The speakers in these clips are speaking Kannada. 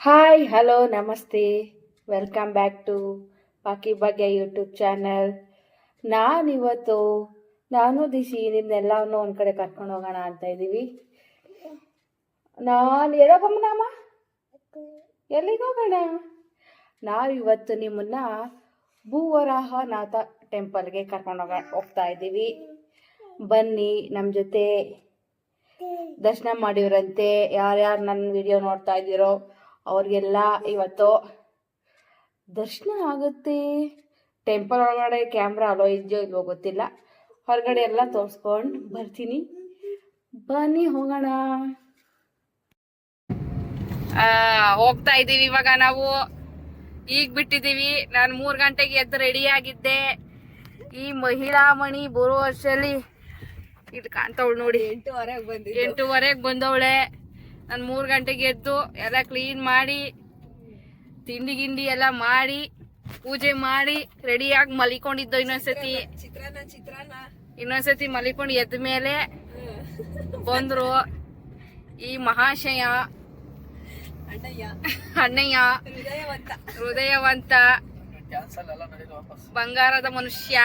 ಹಾಯ್ ಹಲೋ ನಮಸ್ತೆ, welcome back to ಪಾಕಿ Bhagya YouTube channel. ನಾನಿವತ್ತು ದಿಶಿ ನಿಮ್ನೆಲ್ಲವನ್ನು ಒಂದು ಕಡೆ ಕರ್ಕೊಂಡು ಹೋಗೋಣ ಅಂತ ಇದ್ದೀವಿ. ನಾನು ಎಲ್ಲಿಗೋಗೋಣ, ಎಲ್ಲಿಗೆ ಹೋಗೋಣ? ನಾವಿವತ್ತು ನಿಮ್ಮನ್ನ ಭೂವರಾಹನಾಥ ಟೆಂಪಲ್ಗೆ ಕರ್ಕೊಂಡು ಹೋಗ್ತಾ ಇದ್ದೀವಿ. ಬನ್ನಿ ನಮ್ಮ ಜೊತೆ ದರ್ಶನ ಮಾಡಿವ್ರಂತೆ. ಯಾರ್ಯಾರು ನನ್ನ ವಿಡಿಯೋ ನೋಡ್ತಾ ಇದ್ದೀರೋ ಅವ್ರಿಗೆಲ್ಲ ಇವತ್ತು ದರ್ಶನ ಆಗುತ್ತೆ. ಟೆಂಪಲ್ ಒಳಗಡೆ ಕ್ಯಾಮ್ರಾ ಅಲೋ ಇದೆಯೋ ಇಲ್ವೋ ಗೊತ್ತಿಲ್ಲ, ಹೊರಗಡೆ ಎಲ್ಲ ತೋರಿಸ್ಕೊಂಡು ಬರ್ತೀನಿ. ಬನ್ನಿ ಹೋಗೋಣ. ಹೋಗ್ತಾ ಇದ್ದೀವಿ. ಇವಾಗ ನಾವು ಈಗ ಬಿಟ್ಟಿದ್ದೀವಿ. ನಾನು 3 ಗಂಟೆಗೆ ಎದ್ದು ರೆಡಿ ಆಗಿದ್ದೆ. ಈ ಮಹಿಳಾ ಮಣಿ ಬರೋ ವರ್ಷದಲ್ಲಿ ಇದು ಕಾಣ್ತಾವಳು ನೋಡಿ, 8:30ಗೆ ಬಂದವಳೆ. ನಾನು 3 ಗಂಟೆಗೆ ಎದ್ದು ಎಲ್ಲ ಕ್ಲೀನ್ ಮಾಡಿ ತಿಂಡಿ ಗಿಂಡಿ ಎಲ್ಲ ಮಾಡಿ ಪೂಜೆ ಮಾಡಿ ರೆಡಿಯಾಗಿ ಮಲಿಕೊಂಡಿದ್ದು. ಇನ್ನೊಂದ್ಸತಿ ಮಲಿಕೊಂಡು ಎದ್ದ ಮೇಲೆ ಬಂದ್ರು ಈ ಮಹಾಶಯ ಅಣ್ಣಯ್ಯ, ಹೃದಯವಂತ ಬಂಗಾರದ ಮನುಷ್ಯ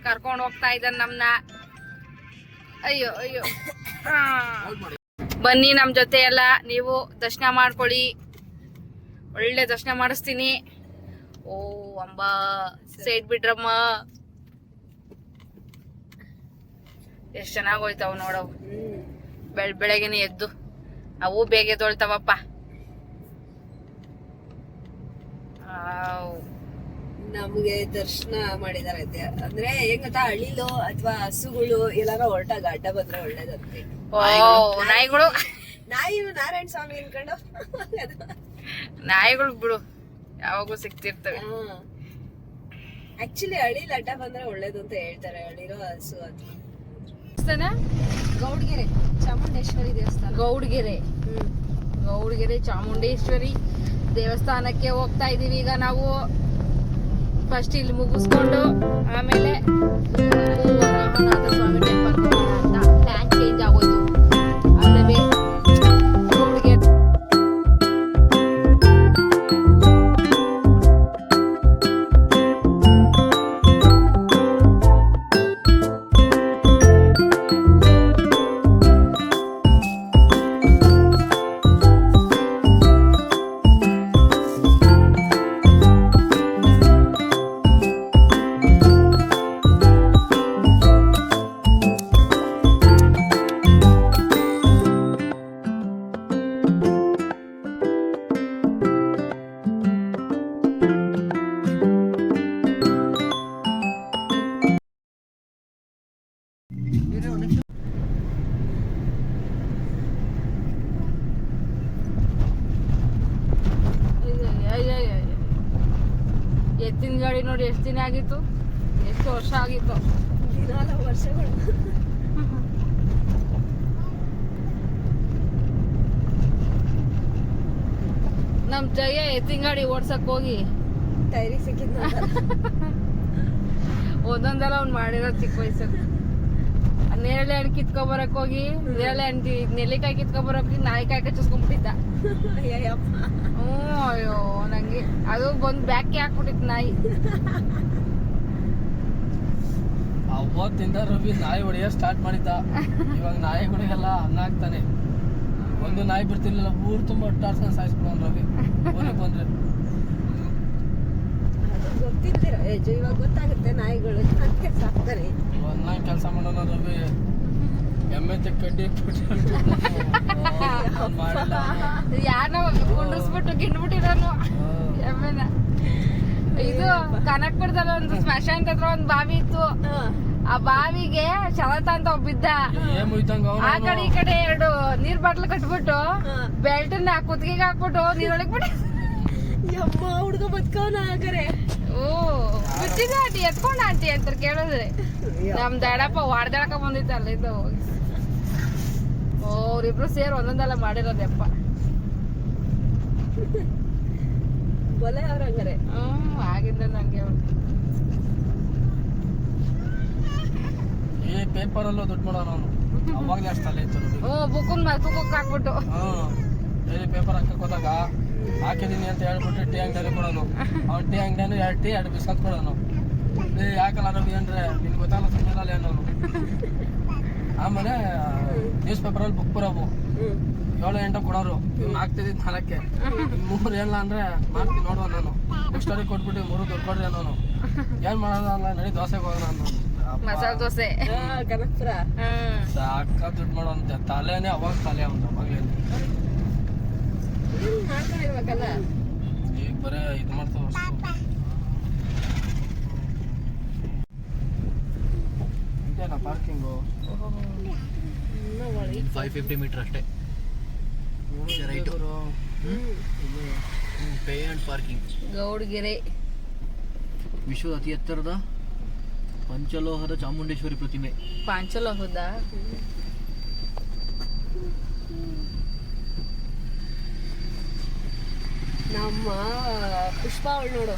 ಕರ್ಕೊಂಡು ಹೋಗ್ತಾ ಇದ್ದಾನೆ ನಮ್ನ. ಅಯ್ಯೋ ಅಯ್ಯೋ, ಬನ್ನಿ ನಮ್ಮ ಜೊತೆ ಎಲ್ಲ ನೀವು ದರ್ಶನ ಮಾಡ್ಕೊಳ್ಳಿ. ಒಳ್ಳೆ ದರ್ಶನ ಮಾಡಿಸ್ತೀನಿ. ಓ ಅಂಬಾ, ಸೈಡ್ ಬಿಡ್ರಮ್ಮ. ಎಷ್ಟು ಚೆನ್ನಾಗಿ ಹೋಯ್ತಾವ ನೋಡವು. ಬೆಳಗ್ಗೆನೆ ಎದ್ದು ಅವು ಬೇಗ ಎದ್ದೊಳ್ತಾವಪ್ಪ. ನಮ್ಗೆ ದರ್ಶನ ಮಾಡಿದಾರೆ ಅಂದ್ರೆ ಹೆಂಗತ್ತ, ಹಳ್ಳಿಲು ಅಥವಾ ಹಸುಗಳು ಎಲ್ಲಾರ ಹೊರಟಾಗ ಅಡ್ಡ ಬಂದ್ರೆ ಒಳ್ಳೇದಂತೆ. ನಾಯಿಗಳು ನಾರಾಯಣ ಸ್ವಾಮಿ ಅನ್ಕೊಂಡು ನಾಯಿಗಳು ಬಿಡು ಯಾವಾಗೂ ಸಿಕ್ತಿರ್ತವೆ. ಆಕ್ಚುಲಿ ಹಳ್ಳಿಲಿ ಅಡ್ಡ ಬಂದ್ರೆ ಒಳ್ಳೇದು ಅಂತ ಹೇಳ್ತಾರೆ. ಹಳ್ಳಿರೋ ಹಸು ಅಥವಾ ಗೌಡ್ಗೆರೆ ಚಾಮುಂಡೇಶ್ವರಿ ದೇವಸ್ಥಾನ. ಗೌಡ್ಗೆರೆ ಚಾಮುಂಡೇಶ್ವರಿ ದೇವಸ್ಥಾನಕ್ಕೆ ಹೋಗ್ತಾ ಇದೀವಿ. ಈಗ ನಾವು ಫಸ್ಟ್ ಇಲ್ಲಿ ಮುಗಿಸ್ಕೊಂಡು ಆಮೇಲೆ ವರಾಹನಾಥ ಸ್ವಾಮಿ ಟೆಂಪಲ್ ಅಂತ ಪ್ಲಾನ್ ಚೇಂಜ್ ಆಗೋಯ್ತು. ಅಲ್ಲವೇ ಗೌಡ್ಗೆರೆ ಎತ್ತಿನ ಗಾಡಿ ನೋಡಿ ಎಷ್ಟು ದಿನ ಆಗಿತ್ತು, ಎಷ್ಟು ವರ್ಷ ಆಗಿತ್ತು. ವರ್ಷಗಳು. ನಮ್ ಜಯ ಎತ್ತಿನ ಗಾಡಿ ಓಡ್ಸಕ್ ಹೋಗಿ ಟೈರಿಗೆ ಸಿಕ್ಕಿದ್ನ ಒಂದೊಂದೆಲ್ಲ ಅವ್ನು ಮಾಡಿರೋ ಚಿಕ್ಕ ವಯಸ್ಸಲ್ಲಿ. ನೇರಳೆ ಹಣ್ಣು ಕಿತ್ಕೊಬರಕ್ ಹೋಗಿ ನೆಲ್ಲಿಕಾಯಿ ಕಿತ್ಕೊಬರಕ್ ನಾಯಿಕಾಯಿ ಕಚ್ಚಿಸ್ಕೊಂಡ್ಬಿಟ್ಟಿದ್ದ. ಅಯ್ಯೋ ನಂಗೆ ಅದು ಬಂದು ಬ್ಯಾಕ್ಗೆ ಹಾಕ್ಬಿಟ್ಟಿತ್ತು ನಾಯಿ. ಅವತ್ತಿಂದ ರವಿ ನಾಯಿ ಹೊಡೆಯ ಸ್ಟಾರ್ಟ್ ಮಾಡಿದ್ದ. ಇವಾಗ ನಾಯಿಗಳಿಗೆಲ್ಲ ಅನ್ನ ಹಾಕ್ತಾನೆ. ಒಂದು ನಾಯಿ ಬಿಡ್ತಿರ್ಲಿಲ್ಲ, ಊರು ತುಂಬ ಒಟ್ಟಾಡ್ಸ್ಕೊಂಡು ಸಾಯಿಸ್ಬಿಡೋನ್ ರವಿ ಬಂದ್ರೆ. ಗೊತ್ತಿಲ್ದಿರ ಇವಾಗ ಗೊತ್ತಾಗುತ್ತೆ ನಾಯಿಗಳು ಅದಕ್ಕೆ ಸಾಕ್ತಾರೆ. ಒಂದ್ ಕೆಲಸ ಮಾಡೋಣ ರವಿ, ಎಮ್ಮೆ ಕಡ್ಡಿ ಮಾಡಿಲ್ಲ. ಯಾರನ್ನ ಕುಂಡ್ರಿಸ್ಬಿಟ್ಟು ಗಿಂಡ್ಬಿಟ್ಟಿರೋನು ಎಮ್ಮೆನ. ಇದು ಕನಕ್ಪುರದಲ್ಲಿ ಒಂದು ಸ್ಮಶಾನ ಹತ್ರ ಒಂದು ಬಾವಿ ಇತ್ತು. ಆ ಬಾವಿಗೆ ಶರತ ಅಂತ ಒಬ್ಬಿದ್ದ. ಆ ಕಡೆ ಈ ಕಡೆ 2 ನೀರ್ ಬಾಟ್ಲು ಕಟ್ಬಿಟ್ಟು ಬೆಲ್ಟನ್ನ ಕುತ್ತಿಗೆಗೆ ಹಾಕ್ಬಿಟ್ಟು ನೀರೊಳಗೆ ಬಿಟ್ಟು ಹುಡುಗ ಬದುಕವನ ಆಗರೆ. ಓ ಬಿಟ್ಟಿದ ಆಂಟಿ, ಎತ್ಕೊಂಡ ಆಂಟಿ ಅಂತ ಕೇಳಿದ್ರೆ ನಮ್ ದಡಪ್ಪ ವಾಡ್ದಾಡಕ ಬಂದಿತ್ತು ಅಲ್ಲಿಂದ ಹೋಗಿ. ಅವ್ರಿಬ್ರು ಸೇರಿ ಒಂದೊಂದೆಲ್ಲ ಮಾಡಿರೋದಪ್ಪ. ಬಲೆ ಅವ್ರಂಗಾರೆ. ಆಗಿಂದ ನಂಗೆ ಈ ಪೇಪರಲ್ಲೂ ದುಡ್ಡು ಮಾಡೋನು ಅವನು. ಅವಾಗಲೇ ಅಷ್ಟು ತಲೆ ಇತ್ತು. ಬುಕ್ಕನ್ ತೂಕಕ್ಕೆ ಹಾಕ್ಬಿಟ್ಟು ಡೈಲಿ ಪೇಪರ್ ಹಾಕಕ್ ಹೋದಾಗ ಹಾಕಿದೀನಿ ಅಂತ ಹೇಳ್ಬಿಟ್ಟು ಟೀ ಅಂಗಡಿಯಲ್ಲಿ ಕೊಡೋನು. ಅವ್ನು ಟೀ ಅಂಗಡಿಯನ್ನು 2 ಟೀ 2 ಬಿಸ್ಕತ್ ಕೊಡೋನು. ಯಾಕಲ್ಲ ರವಿ ಅಂದ್ರೆ ನಿನ್ಗೆ ಗೊತ್ತಾಗಲ್ಲ ಸುಮ್ಮನೆ ಅನ್ನೋನು. ಆಮೇಲೆ ನ್ಯೂಸ್ ಪೇಪರಲ್ಲಿ ಬುಕ್ ಬರೋವು 7-8 ಕೊಡೋರು. ಇವ್ನು ಹಾಕ್ತಿದ್ದಿದ್ದು 4ಕ್ಕೆ 3 ಏನಿಲ್ಲ ಅಂದ್ರೆ ಮಾಡ್ತೀನಿ ನೋಡುವ ನಾನು. ನೆಕ್ಸ್ಟ್ ಅವ್ರಿಗೆ ಕೊಟ್ಬಿಟ್ಟು 3 ದುಡ್ಡು ಕೊಡ್ರಿ ಅನ್ನೋನು. ಏನ್ ಮಾಡೋದಲ್ಲ ನಡಿ ದೋಸೆಗೆ ಹೋಗೋಣ ಅನ್ನೋನು. ಮಸಾಲೆ ದೋಸೆ ಕನಕಪುರ ಸಾಕ ದುಡ್ಡು ಮಾಡೋಂತೆ ತಲೆನೇ ಅವಾಗ ತಲೆ ಅವನು ಅವಾಗಲೇ. ಮಾಡ್ಕೊಂಡಿರ್ಬೇಕಲ್ಲ. ಈಗ ಬರೇ ಇದು ಮಾಡ್ತಾವ ಅಷ್ಟು. ಇದೇನಾ ಪಾರ್ಕಿಂಗು? 550 ಮೀಟರ್ ಅಷ್ಟೇ. Right pay and parking. Gowdgere ವಿಶ್ವದ ಅತಿ ಎತ್ತರದ ಪಂಚಲೋಹದ ಚಾಮುಂಡೇಶ್ವರಿ ಪ್ರತಿಮೆ. ಪಾಂಚಲೋಹದ ನಮ್ಮ ಪುಷ್ಪ ಅವಳು ನೋಡು.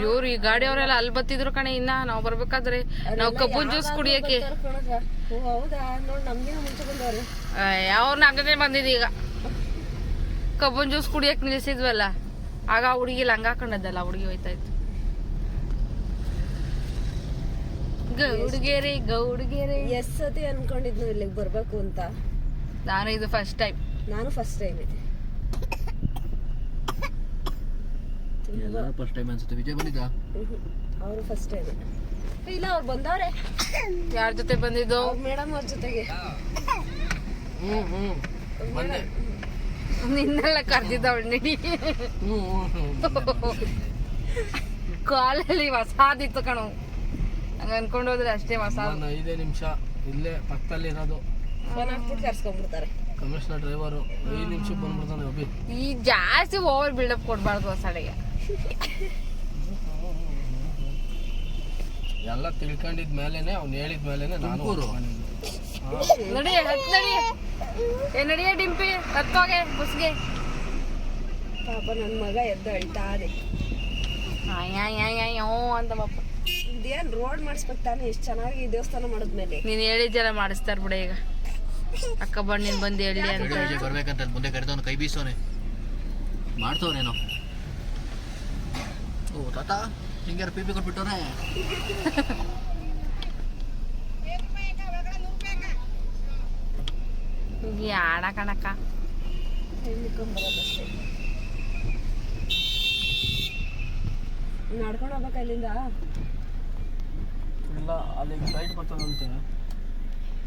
ಇವ್ರು ಈ ಗಾಡಿಯವರೆಲ್ಲ ಅಲ್ಲಿ ಬತ್ತಿದ್ರು ಕಣೆ. ಇನ್ನ ನಾವು ಬರ್ಬೇಕಾದ್ರೆ ನಾವು ಕಬ್ಬನ್ ಜ್ಯೂಸ್ ಕುಡಿಯಕ್ಕೆ ಓ ಹೌದಾ, ನೋಡ್ ನಮ್ಗಿನ ಮುಂಚೆ ಬಂದವ್ರು. ಯಾವ ನಾಗನೇ ಬಂದಿದ್ದು ಈಗ. ಕಬ್ಬನ್ ಜ್ಯೂಸ್ ಕುಡಿಯಕ್ ನಿಲ್ಸಿದ್ವಲ್ಲ ಆಗ ಆ ಹುಡುಗಿ ಲಂಗ ಹಾಕೊಂಡದ್ದಲ್ಲ, ಆ ಹುಡುಗಿ ಹೋಯ್ತಾ ಇತ್ತು. ಗೌಡ್ಗೆರೆ ಗೌಡ್ಗೆರೆ ಎಷ್ಟ್ ಸತಿ ಅನ್ಕೊಂಡಿದ್ನು ಇಲ್ಲಿಗೆ ಬರ್ಬೇಕು ಅಂತ. ನಾನು ಇದು ಫಸ್ಟ್ ಟೈಮ್. ನಾನು ಫಸ್ಟ್ ಟೈಮ್ ಎಲ್ಲ ಫಸ್ಟ್ ಟೈಮ್ ಅನ್ಸುತ್ತೆ. ವಿಜಯ್ ಬಂದಿದ್ದ? ಅವರು ಫಸ್ಟ್ ಟೈಮ್ ಇಲ್ಲ, ಅವ್ರು ಬಂದವ್ರೆ. ಯಾರ ಜೊತೆ ಬಂದಿದ್ದು? ಮೇಡಮ್ ಅವ್ರ ಜೊತೆಗೆ. ಬಂದೆ. ನಿನ್ನೆಲ್ಲ ಕರ್ದಿದ್ದವಳು ನಡಿ. ಕಾಲಲ್ಲಿ ಹೊಸಾದಿತ್ತು ಕಣು, ಹಂಗ ಅನ್ಕೊಂಡು ಹೋದ್ರೆ ಅಷ್ಟೇ ಹೊಸ. 5 ನಿಮಿಷ ಇಲ್ಲೇ ಪಕ್ಕದಲ್ಲಿ ಇರೋದು. ಫೋನ್ ಹಾಕ್ಬಿಟ್ಟು ಕರ್ಸ್ಕೊಂಡ್ಬಿಡ್ತಾರೆ. ಕಮಿಷನರ್ ಡ್ರೈವರು 5 ನಿಮಿಷಕ್ಕೆ ಬಂದ್ಬಿಡ್ತಾನೆ ಅಭಿ. ಈ ಜಾಸ್ತಿ ಓವರ್ ಬಿಲ್ಡಪ್ ಕೊಡ್ಬಾರ್ದು ಹೊಸಡೆಗೆ. ಎಲ್ಲ ತಿಳ್ಕೊಂಡಿದ್ ಮೇಲೆನೆ ಅವ್ನು ಹೇಳಿದ ಮೇಲೆನೆ ನಾನು ನಡಿ ಹತ್ ನಡಿ. ನಡಿಯ ಡಿಂಪಿ ಹತ್ತೋಗೆ ಬಸ್ಗೆ. ಪಾಪ ನನ್ನ ಮಗ ಎದ್ದು ಅಳ್ತಾ ಇದೆ. ಅಂತ ಪಾಪ. ಇದೇನ್ ರೋಡ್ ಮಾಡಿಸ್ಬೇಕು ತಾನೆ, ಎಷ್ಟು ಚೆನ್ನಾಗಿ ದೇವಸ್ಥಾನ ಮಾಡಿದ್ಮೇಲೆ. ನೀನ್ ಹೇಳಿದ್ದೆಲ್ಲ ಮಾಡಿಸ್ತಾರ ಬಿಡ ಈಗ. ಅಕ್ಕ ಬಣ್ಣಿನ ಬಂದು ಹೇಳಿ ಅಂತ. ವಿಜಯ್ ಬರ್ಬೇಕಂತ ಮುಂದೆ ಕರೆದವನು ಕೈ ಬೀಸೋನೆ ಮಾಡ್ತವನೇನೋ. ಓ ತಾತ ಹಿಂಗಾರು ಪಿ ಕೊಟ್ಬಿಟ್ಟವ್ರೆ. ಯಾಡ ಕಣಕ್ಕ ಬರೋದಷ್ಟೇ. ನಡ್ಕೊಂಡು ಹೋಗ್ಬೇಕು ಅಲ್ಲಿಂದ. ಇಲ್ಲ ಅಲ್ಲಿಗೆ ಫ್ಲೈಟ್ ಬರ್ತದಂತೆ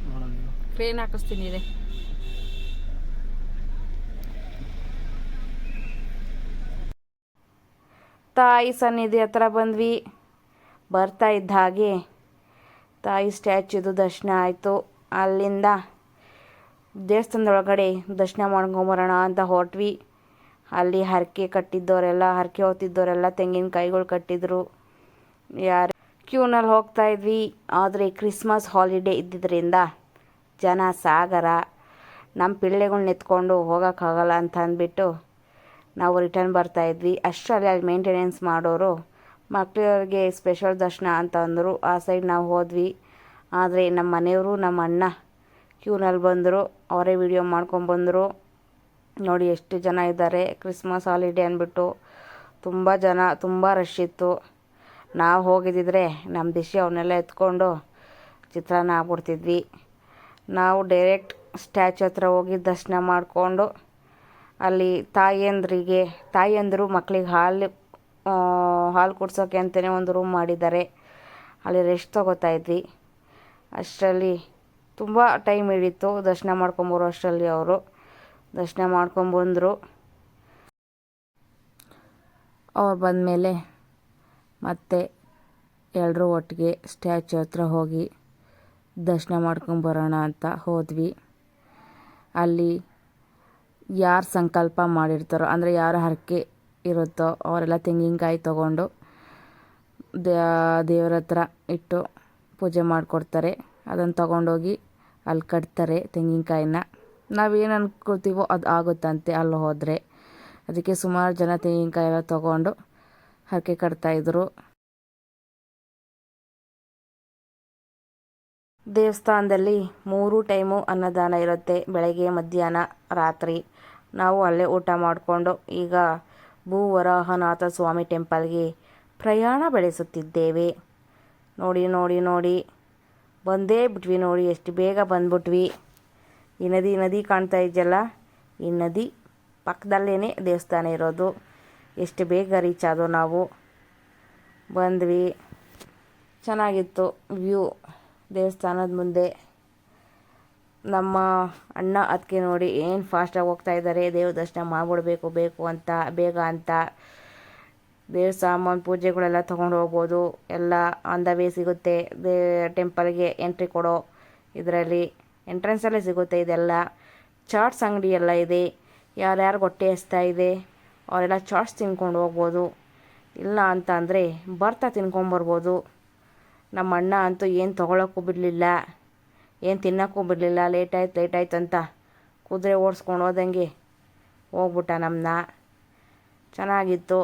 ನೋಡೋಣ. ಟ್ರೈನ್ ಹಾಕಿಸ್ತೀನಿ ಇದೆ. ತಾಯಿ ಸನ್ನಿಧಿ ಹತ್ರ ಬಂದ್ವಿ. ಬರ್ತಾ ಇದ್ದ ಹಾಗೆ ತಾಯಿ ಸ್ಟ್ಯಾಚ್ಯೂದು ದರ್ಶನ ಆಯಿತು. ಅಲ್ಲಿಂದ ದೇವಸ್ಥಾನದೊಳಗಡೆ ದರ್ಶನ ಮಾಡ್ಕೊಂಬರೋಣ ಅಂತ ಹೊರಟ್ವಿ. ಅಲ್ಲಿ ಹರಕೆ ಕಟ್ಟಿದ್ದವರೆಲ್ಲ, ಹರಕೆ ಹೊತ್ತಿದ್ದವರೆಲ್ಲ ತೆಂಗಿನಕಾಯಿಗಳು ಕಟ್ಟಿದ್ರು. ಯಾರು ಕ್ಯೂನಲ್ಲಿ ಹೋಗ್ತಾ ಇದ್ವಿ. ಆದರೆ ಕ್ರಿಸ್ಮಸ್ ಹಾಲಿಡೇ ಇದ್ದಿದ್ದರಿಂದ ಜನ ಸಾಗರ. ನಮ್ಮ ಪಿಳ್ಳೆಗಳ್ನ ಎತ್ಕೊಂಡು ಹೋಗೋಕ್ಕಾಗಲ್ಲ ಅಂತ ಅಂದ್ಬಿಟ್ಟು ನಾವು ರಿಟರ್ನ್ ಬರ್ತಾಯಿದ್ವಿ. ಅಷ್ಟರಲ್ಲಿ ಅಲ್ಲಿ ಮೇಂಟೆನೆನ್ಸ್ ಮಾಡೋರು ಮಕ್ಕಳಿಗೆ ಸ್ಪೆಷಲ್ ದರ್ಶನ ಅಂತ ಅಂದರು. ಆ ಸೈಡ್ ನಾವು ಹೋದ್ವಿ. ಆದರೆ ನಮ್ಮ ಮನೆಯವರು ನಮ್ಮ ಅಣ್ಣ ಕ್ಯೂನಲ್ಲಿ ಬಂದರು. ಅವರೇ ವಿಡಿಯೋ ಮಾಡ್ಕೊಂಬಂದರು. ನೋಡಿ ಎಷ್ಟು ಜನ ಇದ್ದಾರೆ. ಕ್ರಿಸ್ಮಸ್ ಹಾಲಿಡೇ ಅಂದ್ಬಿಟ್ಟು ತುಂಬ ಜನ, ತುಂಬ ರಶ್ ಇತ್ತು. ನಾವು ಹೋಗಿದ್ದಿದ್ರೆ ನಮ್ಮ ದಿಶೆ ಅವನ್ನೆಲ್ಲ ಎತ್ಕೊಂಡು ಚಿತ್ರಾನ್ನ ಆಗ್ಬಿಡ್ತಿದ್ವಿ. ನಾವು ಡೈರೆಕ್ಟ್ ಸ್ಟ್ಯಾಚು ಹತ್ರ ಹೋಗಿ ದರ್ಶನ ಮಾಡಿಕೊಂಡು ಅಲ್ಲಿ ತಾಯಿಯಂದರು ಮಕ್ಕಳಿಗೆ ಹಾಲು ಕುಡ್ಸೋಕ್ಕೆ ಅಂತಲೇ ಒಂದು ರೂಮ್ ಮಾಡಿದ್ದಾರೆ. ಅಲ್ಲಿ ರೆಸ್ಟ್ ತೊಗೋತಾ ಇದ್ವಿ. ಅಷ್ಟರಲ್ಲಿ ತುಂಬ ಟೈಮ್ ಹಿಡಿತು ದರ್ಶನ ಮಾಡ್ಕೊಂಬರೋ ಅಷ್ಟರಲ್ಲಿ. ಅವರು ದರ್ಶನ ಮಾಡ್ಕೊಂಬಂದರು. ಅವ್ರು ಬಂದಮೇಲೆ ಮತ್ತೆ ಎಲ್ಲರೂ ಒಟ್ಟಿಗೆ ಸ್ಟ್ಯಾಚು ಹತ್ರ ಹೋಗಿ ದರ್ಶನ ಮಾಡ್ಕೊಂಬರೋಣ ಅಂತ ಹೋದ್ವಿ. ಅಲ್ಲಿ ಯಾರು ಸಂಕಲ್ಪ ಮಾಡಿರ್ತಾರೋ, ಅಂದರೆ ಯಾರ ಹರಕೆ ಇರುತ್ತೋ ಅವರೆಲ್ಲ ತೆಂಗಿನಕಾಯಿ ತೊಗೊಂಡು ದೇವರ ಹತ್ರ ಇಟ್ಟು ಪೂಜೆ ಮಾಡಿಕೊಡ್ತಾರೆ. ಅದನ್ನು ತೊಗೊಂಡೋಗಿ ಅಲ್ಲಿ ಕಟ್ತಾರೆ ತೆಂಗಿನಕಾಯಿನ. ನಾವೇನು ಅಂದ್ಕೊಳ್ತೀವೋ ಅದು ಆಗುತ್ತಂತೆ ಅಲ್ಲಿ ಹೋದರೆ. ಅದಕ್ಕೆ ಸುಮಾರು ಜನ ತೆಂಗಿನಕಾಯಿ ಎಲ್ಲ ತೊಗೊಂಡು ಹರಕೆ ಕಟ್ತಾಯಿದ್ರು. ದೇವಸ್ಥಾನದಲ್ಲಿ 3 ಟೈಮು ಅನ್ನದಾನ ಇರುತ್ತೆ. ಬೆಳಗ್ಗೆ, ಮಧ್ಯಾಹ್ನ, ರಾತ್ರಿ. ನಾವು ಅಲ್ಲೇ ಊಟ ಮಾಡಿಕೊಂಡು ಈಗ ಭೂವರಾಹನಾಥ ಸ್ವಾಮಿ ಟೆಂಪಲ್ಗೆ ಪ್ರಯಾಣ ಬೆಳೆಸುತ್ತಿದ್ದೇವೆ. ನೋಡಿ ನೋಡಿ ನೋಡಿ ಬಂದೇ ಬಿಟ್ವಿ ನೋಡಿ, ಎಷ್ಟು ಬೇಗ ಬಂದ್ಬಿಟ್ವಿ. ಈ ನದಿ ಕಾಣ್ತಾ ಇದೆಯಲ್ಲ, ಈ ನದಿ ಪಕ್ಕದಲ್ಲೇ ದೇವಸ್ಥಾನ ಇರೋದು. ಎಷ್ಟು ಬೇಗ ರೀಚ್ ಆದೋ ನಾವು. ಬಂದ್ವಿ, ಚೆನ್ನಾಗಿತ್ತು ವ್ಯೂ ದೇವಸ್ಥಾನದ ಮುಂದೆ. ನಮ್ಮ ಅಣ್ಣ ಅದಕ್ಕೆ ನೋಡಿ ಏನು ಫಾಸ್ಟಾಗಿ ಹೋಗ್ತಾ ಇದ್ದಾರೆ, ದೇವ್ರ ದರ್ಶನ ಮಾಡಿಬಿಡ್ಬೇಕು ಬೇಗ ಅಂತ. ದೇವ್ರ ಸಾಮಾನು ಪೂಜೆಗಳೆಲ್ಲ ತೊಗೊಂಡು ಹೋಗ್ಬೋದು, ಎಲ್ಲ ಆನ್ ದ ವೇ ಸಿಗುತ್ತೆ. ಟೆಂಪಲ್ಗೆ ಎಂಟ್ರಿ ಕೊಡೋ ಇದರಲ್ಲಿ ಎಂಟ್ರೆನ್ಸಲ್ಲೇ ಸಿಗುತ್ತೆ ಇದೆಲ್ಲ. ಚಾಟ್ಸ್ ಅಂಗಡಿ ಎಲ್ಲ ಇದೆ, ಯಾರ್ಯಾರು ಹೊಟ್ಟೆ ಹಸ್ತಾ ಇದೆ ಅವರೆಲ್ಲ ಚಾಟ್ಸ್ ತಿನ್ಕೊಂಡು ಹೋಗ್ಬೋದು. ಇಲ್ಲ ಅಂತ ಅಂದರೆ ಬರ್ತಾ ತಿನ್ಕೊಂಬರ್ಬೋದು. ನಮ್ಮ ಅಣ್ಣ ಅಂತೂ ಏನು ತೊಗೊಳಕ್ಕೂ ಬಿಡಲಿಲ್ಲ, ಏನು ತಿನ್ನೋಕ್ಕೂ ಬಿಡಲಿಲ್ಲ. ಲೇಟ್ ಆಯ್ತು ಅಂತ ಕುದುರೆ ಓಡಿಸ್ಕೊಂಡು ಹೋದಂಗೆ ಹೋಗ್ಬಿಟ್ಟ ನಮ್ಮನ್ನ. ಚೆನ್ನಾಗಿತ್ತು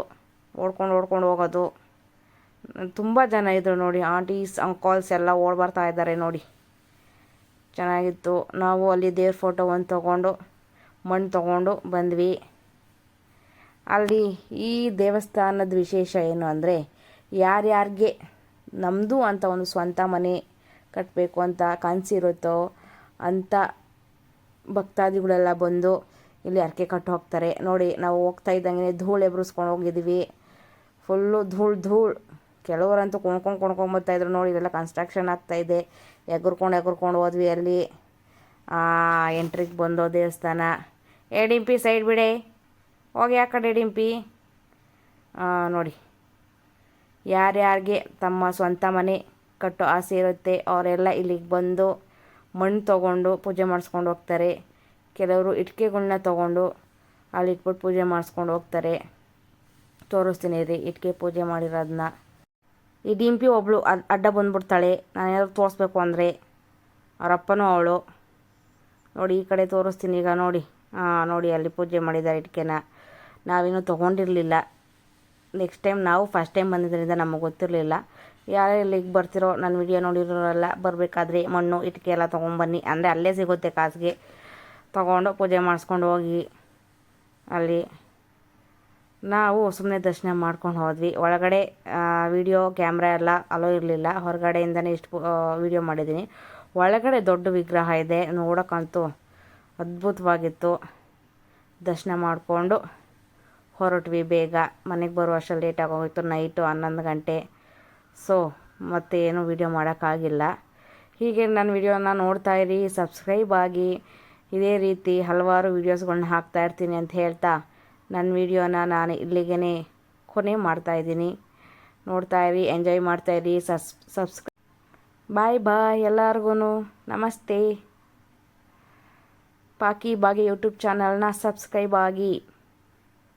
ಓಡ್ಕೊಂಡು ಹೋಗೋದು. ತುಂಬ ಜನ ಇದ್ದರು ನೋಡಿ, ಆಂಟೀಸ್ ಅಂಕಲ್ಸ್ ಎಲ್ಲ ಓಡಿ ಬರ್ತಾ ಇದ್ದಾರೆ ನೋಡಿ. ಚೆನ್ನಾಗಿತ್ತು. ನಾವು ಅಲ್ಲಿ ದೇವ್ರ ಫೋಟೋ ಒಂದು ತೊಗೊಂಡು ಮಣ್ಣು ತೊಗೊಂಡು ಬಂದ್ವಿ. ಅಲ್ಲಿ ಈ ದೇವಸ್ಥಾನದ ವಿಶೇಷ ಏನು ಅಂದರೆ, ಯಾರ್ಯಾರಿಗೆ ನಮ್ಮದು ಅಂತ ಒಂದು ಸ್ವಂತ ಮನೆ ಕಟ್ಟಬೇಕು ಅಂತ ಕನಸಿರುತ್ತೋ ಅಂಥ ಭಕ್ತಾದಿಗಳೆಲ್ಲ ಬಂದು ಇಲ್ಲಿ ಹರಕೆ ಕಟ್ಟು ಹೋಗ್ತಾರೆ. ನೋಡಿ, ನಾವು ಹೋಗ್ತಾ ಇದ್ದಂಗೆ ಧೂಳು ಎಬ್ರಿಸ್ಕೊಂಡು ಹೋಗಿದ್ದೀವಿ. ಫುಲ್ಲು ಧೂಳು. ಕೆಲವರಂತೂ ಕೊಂಡ್ಕೊಂಬರ್ತಾಯಿದ್ರು ನೋಡಿ. ಇದೆಲ್ಲ ಕನ್ಸ್ಟ್ರಕ್ಷನ್ ಆಗ್ತಾಯಿದೆ. ಎಗರ್ಕೊಂಡು ಹೋದ್ವಿ. ಅಲ್ಲಿ ಎಂಟ್ರಿಗೆ ಬಂದೋ ದೇವಸ್ಥಾನ. ಡಿಂಪಿ ಸೈಡ್ ಬಿಡೆ, ಹೋಗಿ ಆ ಕಡೆ ಡಿಂಪಿ. ನೋಡಿ, ಯಾರ್ಯಾರಿಗೆ ತಮ್ಮ ಸ್ವಂತ ಮನೆ ಕಟ್ಟೋ ಆಸೆ ಇರುತ್ತೆ ಅವರೆಲ್ಲ ಇಲ್ಲಿಗೆ ಬಂದು ಮಣ್ಣು ತೊಗೊಂಡು ಪೂಜೆ ಮಾಡಿಸ್ಕೊಂಡು ಹೋಗ್ತಾರೆ. ಕೆಲವರು ಇಟ್ಕೆಗಳನ್ನ ತೊಗೊಂಡು ಅಲ್ಲಿ ಇಟ್ಬಿಟ್ಟು ಪೂಜೆ ಮಾಡಿಸ್ಕೊಂಡು ಹೋಗ್ತಾರೆ. ತೋರಿಸ್ತೀನಿ ರೀ ಇಟ್ಕೆ ಪೂಜೆ ಮಾಡಿರೋದನ್ನ. ಈ ಡಿಂಪಿ ಒಬ್ಬಳು ಅಡ್ಡ ಬಂದ್ಬಿಡ್ತಾಳೆ ನಾನು ಏನಾದ್ರು ತೋರಿಸ್ಬೇಕು ಅಂದರೆ. ಅವರಪ್ಪನೂ ಅವಳು. ನೋಡಿ, ಈ ಕಡೆ ತೋರಿಸ್ತೀನಿ ಈಗ. ನೋಡಿ ಅಲ್ಲಿ ಪೂಜೆ ಮಾಡಿದ್ದಾರೆ ಇಟ್ಕೆನ. ನಾವೇನೂ ತೊಗೊಂಡಿರಲಿಲ್ಲ. ನೆಕ್ಸ್ಟ್ ಟೈಮ್ ನಾವು ಫಸ್ಟ್ ಟೈಮ್ ಬಂದಿದ್ದರಿಂದ ನಮಗೆ ಗೊತ್ತಿರಲಿಲ್ಲ. ಯಾರು ಇಲ್ಲಿಗೆ ಬರ್ತಿರೋ ನನ್ನ ವಿಡಿಯೋ ನೋಡಿರೋರೆಲ್ಲ ಬರಬೇಕಾದ್ರೆ ಮಣ್ಣು ಇಟ್ಕೆ ಎಲ್ಲ ತೊಗೊಂಬನ್ನಿ, ಅಂದರೆ ಅಲ್ಲೇ ಸಿಗುತ್ತೆ ಕಾಸಿಗೆ. ತೊಗೊಂಡು ಪೂಜೆ ಮಾಡಿಸ್ಕೊಂಡು ಹೋಗಿ ಅಲ್ಲಿ ನಾವು ಸುಮ್ಮನೆ ದರ್ಶನ ಮಾಡ್ಕೊಂಡು ಹೋದ್ವಿ. ಒಳಗಡೆ ವಿಡಿಯೋ ಕ್ಯಾಮ್ರಾ ಎಲ್ಲ ಅಲೋ ಇರಲಿಲ್ಲ, ಹೊರಗಡೆಯಿಂದನೇ ಇಷ್ಟು ವಿಡಿಯೋ ಮಾಡಿದ್ದೀನಿ. ಒಳಗಡೆ ದೊಡ್ಡ ವಿಗ್ರಹ ಇದೆ, ನೋಡೋಕ್ಕಂತೂ ಅದ್ಭುತವಾಗಿತ್ತು. ದರ್ಶನ ಮಾಡಿಕೊಂಡು ಹೊರಟ್ವಿ ಬೇಗ. ಮನೆಗೆ ಬರೋ ಅಷ್ಟು ಲೇಟ್ ಆಗೋಗಿತ್ತು, ನೈಟು 11 ಗಂಟೆ. ಸೊ ಮತ್ತೆ ಏನು ವಿಡಿಯೋ ಮಾಡೋಕ್ಕಾಗಿಲ್ಲ. ಹೀಗೆ ನನ್ನ ವಿಡಿಯೋನ ನೋಡ್ತಾಯಿರಿ, ಸಬ್ಸ್ಕ್ರೈಬ್ ಆಗಿ. ಇದೇ ರೀತಿ ಹಲವಾರು ವೀಡಿಯೋಸ್ಗಳನ್ನ ಹಾಕ್ತಾಯಿರ್ತೀನಿ ಅಂತ ಹೇಳ್ತಾ ನನ್ನ ವಿಡಿಯೋನ ನಾನು ಇಲ್ಲಿಗೇ ಕೊನೆ ಮಾಡ್ತಾಯಿದ್ದೀನಿ. ನೋಡ್ತಾಯಿರಿ, ಎಂಜಾಯ್ ಮಾಡ್ತಾಯಿರಿ. ಬಾಯ್ ಎಲ್ಲರಿಗೂ ನಮಸ್ತೆ. ಪಾಕಿ ಬಾಗಿ ಯೂಟ್ಯೂಬ್ ಚಾನಲ್ನ ಸಬ್ಸ್ಕ್ರೈಬ್ ಆಗಿ.